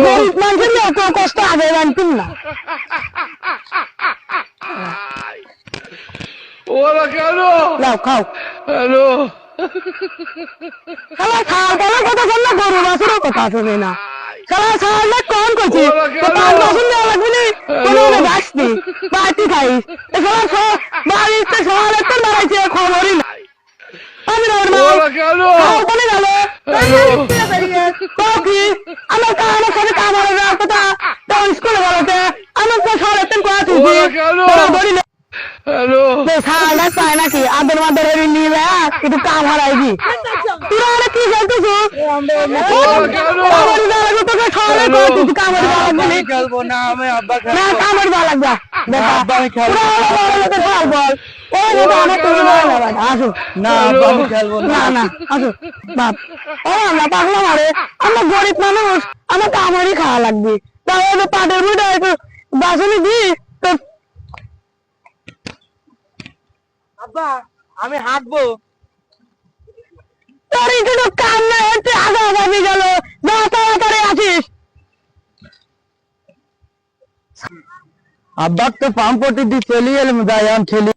গরিব মানুষের এত কষ্ট আগে জানতাম না। ওরা কেন? লাও খাও। হ্যালো, শালা ছাগলের কথা শোন না, গরু বাছুরের কথা শোনে না। শালা ছাগলটা কখন করছি তো 5 বছর দেওয়া লাগবে নি, কোনো গাছ নেই বাড়তি খাইস। শালা বাড়িতে সকালে তো দাঁড়াইছে খবরই না। আমি না ওরা কেন? বলে গেল কি আমার সাথে কামারে যাওয়ার কথা, তখন স্কুলে বলতে আমার তো সকালে কথা তুলছি ওরা কেন? হ্যালো, সারা চায় নাকি আদর মাদর নিয়ে কিন্তু কাম হারাইবি তোরা অনেক কি জানতেছ তোকে সকালে করছিস কামারি ভালো লাগবে খেলবো না, আমি আব্বা না কামারি ভালো লাগবে আব্বা আমি খেলবো বল ও আমার তুমি আসো না, আব্বা আমি খেলবো না। না না আসো বাপ ও আমরা পাগলা মারে আমরা গরিব মানুষ, আমার কামারি খাওয়া লাগবে তাহলে পাটের বুড়া একটু বাসনে দি তো আব্বা আমি হাঁটবো। তোর একটু কাম না হচ্ছে আগা আগামী গেল যা তাড়াতাড়ি আসিস। আব্বা তো পাম্প পটি দিয়ে চলে এলাম, যাই আমি খেলি।